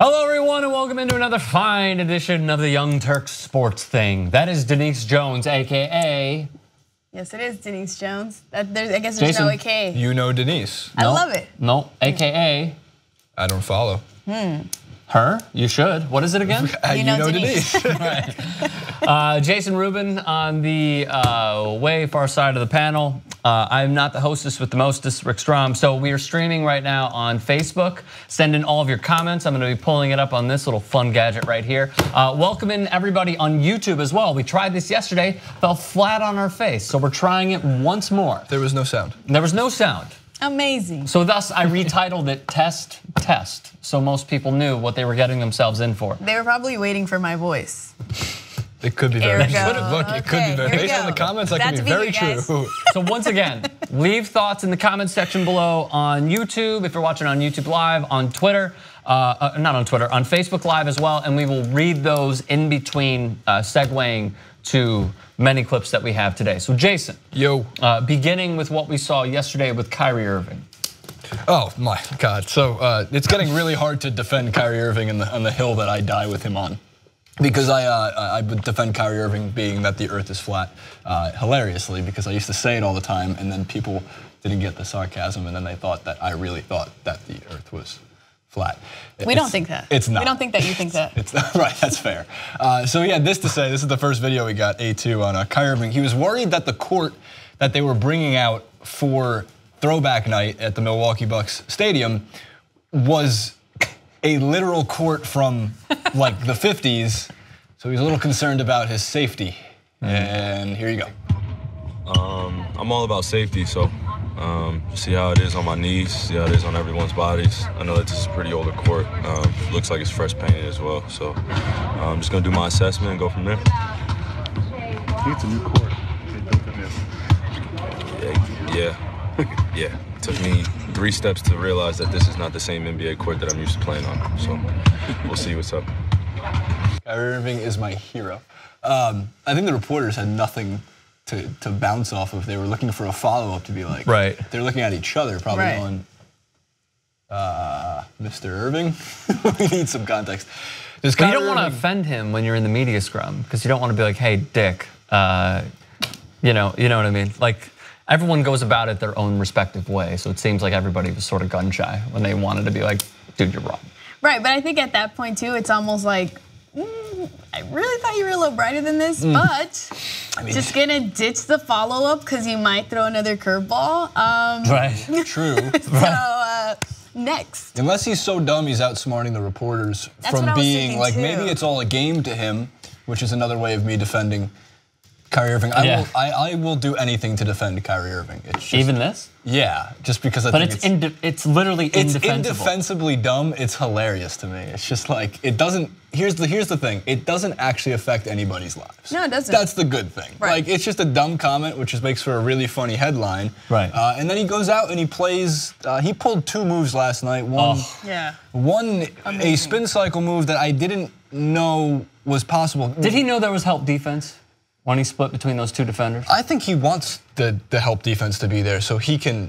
Hello everyone and welcome into another fine edition of the Young Turks Sports Thing. That is Denise Jones, AKA... Yes, it is Denise Jones. I guess there's Jason, no AKA. You know Denise. I love it. No, AKA... I don't follow. Her? You should. What is it again? You know Denise. Right. Jason Rubin on the way far side of the panel. I'm not the hostess with the mostest, Rick Strom. So we are streaming right now on Facebook. Send in all of your comments. I'm going to be pulling it up on this little fun gadget right here. Welcome in everybody on YouTube as well. We tried this yesterday, fell flat on our face. So we're trying it once more. There was no sound. There was no sound. Amazing. So thus I retitled it Test Test. So most people knew what they were getting themselves in for. They were probably waiting for my voice. It could be very true. Look, it could be very based on the comments. That could be very true. So once again, leave thoughts in the comments section below on YouTube. If you're watching on YouTube Live, on Twitter, not on Twitter, on Facebook Live as well, and we will read those in between, segueing to many clips that we have today. So Jason, beginning with what we saw yesterday with Kyrie Irving. Oh my God! So it's getting really hard to defend Kyrie Irving on the hill that I die with him on. Because I would defend Kyrie Irving being that the earth is flat hilariously, because I used to say it all the time and then people didn't get the sarcasm and then they thought that I really thought that the earth was flat. We don't think that. It's not. We don't think that you think that. It's not, right, that's fair. So yeah, this is the first video we got, A2 on Kyrie Irving. He was worried that the court that they were bringing out for throwback night at the Milwaukee Bucks stadium was a literal court from like the 50s, so he's a little concerned about his safety. And here you go. I'm all about safety, so see how it is on my knees, see how it is on everyone's bodies. I know that this is a pretty older court. Looks like it's fresh painted as well, so I'm just gonna do my assessment and go from there. It's a new court. They built it Yeah. Yeah. It took me 3 steps to realize that this is not the same NBA court that I'm used to playing on. So we'll see what's up. Kyrie Irving is my hero. I think the reporters had nothing to bounce off of. They were looking for a follow-up to be like, right. They're looking at each other, probably going, Mr. Irving? We need some context. But you don't want to offend him when you're in the media scrum, because you don't want to be like, hey, Dick, you know what I mean? Like, everyone goes about it their own respective way, so it seems like everybody was sort of gun shy when they wanted to be like, dude, you're wrong. Right, but I think at that point too, it's almost like, I really thought you were a little brighter than this, but just gonna ditch the follow-up because you might throw another curveball. Right, true. So next. Unless he's so dumb he's outsmarting the reporters from being like, maybe it's all a game to him, which is another way of me defending Kyrie Irving. I will do anything to defend Kyrie Irving. It's just, even this? Yeah, just because I think it's literally indefensible. It's indefensibly dumb. It's hilarious to me. It's just like, it doesn't, here's the thing. It doesn't actually affect anybody's lives. No, it doesn't. That's the good thing. Right. Like, it's just a dumb comment, which just makes for a really funny headline. Right. And then he goes out and he plays, he pulled 2 moves last night. One, a spin cycle move that I didn't know was possible. Did he know there was help defense when he split between those 2 defenders? I think he wants the help defense to be there so he can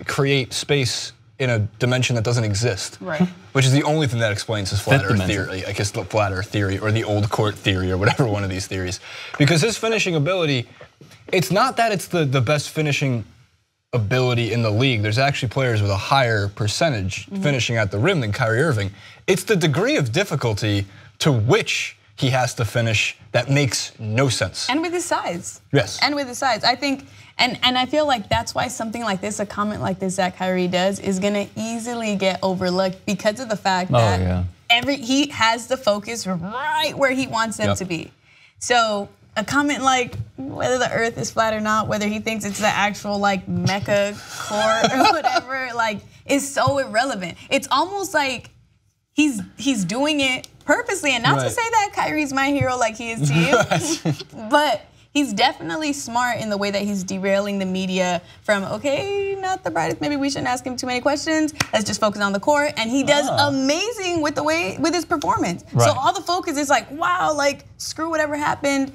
create space in a dimension that doesn't exist. Right. Which is the only thing that explains his flat earth theory. I guess the flat earth theory or the old court theory or whatever one of these theories. Because his finishing ability, it's not that it's the best finishing ability in the league. There's actually players with a higher percentage finishing at the rim than Kyrie Irving. It's the degree of difficulty to which he has to finish that makes no sense. And with his size. Yes. And with his size. I think, and I feel like that's why something like this, a comment like this that Kyrie does, is gonna easily get overlooked because of the fact that he has the focus right where he wants them to be. So a comment like whether the earth is flat or not, whether he thinks it's the actual like Mecca court or whatever, like is so irrelevant. It's almost like he's doing it purposely, and not to say that Kyrie's my hero like he is to you, but he's definitely smart in the way that he's derailing the media from, okay, not the brightest, maybe we shouldn't ask him too many questions, let's just focus on the court, and he does amazing with his performance. So all the focus is like, wow, like screw whatever happened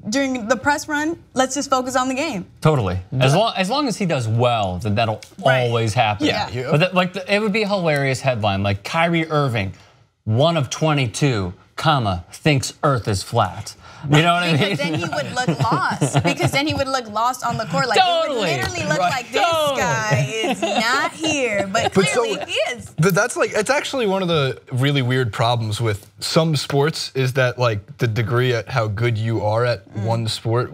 during the press run, let's just focus on the game. Totally. As long as he does well, then that'll always happen. Yeah. But it would be a hilarious headline, like Kyrie Irving 1 of 22, comma, thinks Earth is flat. You know what I mean? Because then he would look lost. Because then he would look lost on the court. Like Totally. it would literally look like this guy is not here, but clearly he is. But that's like, it's actually one of the really weird problems with some sports is that like the degree at how good you are at one sport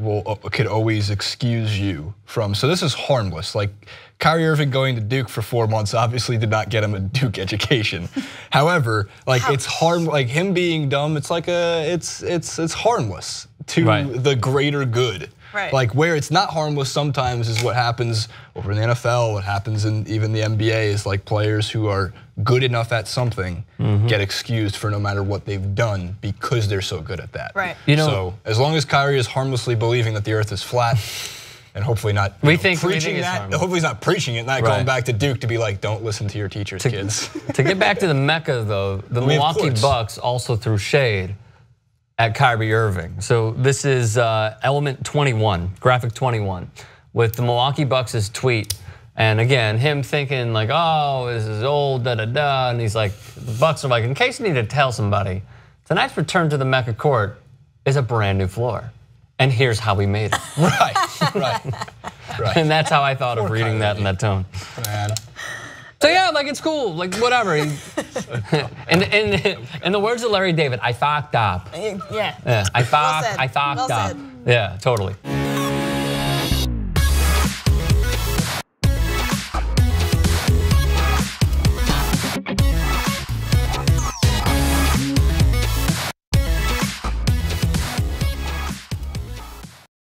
could always excuse you from. So this is harmless. Like Kyrie Irving going to Duke for 4 months obviously did not get him a Duke education. However, like it's like him being dumb. It's like it's harmless to the greater good. Right. Like where it's not harmless sometimes is what happens over in the NFL. What happens in even the NBA is like players who are good enough at something get excused for no matter what they've done because they're so good at that. Right. You know, so as long as Kyrie is harmlessly believing that the Earth is flat. And hopefully not preaching that. Hopefully he's not preaching it, not going back to Duke to be like, don't listen to your teachers, kids. To get back to the Mecca though, the Milwaukee Bucks also threw shade at Kyrie Irving. So this is element 21, graphic 21, with the Milwaukee Bucks' tweet. And again, him thinking like, oh, this is old, da-da-da. And he's like, the Bucks are like, in case you need to tell somebody, tonight's return to the Mecca court is a brand new floor. And here's how we made it. Right. And that's how I thought of reading that in that tone. Man. So yeah, like it's cool, like whatever. In the words of Larry David, I fucked up. Yeah. I fucked up. Well said. Yeah, totally.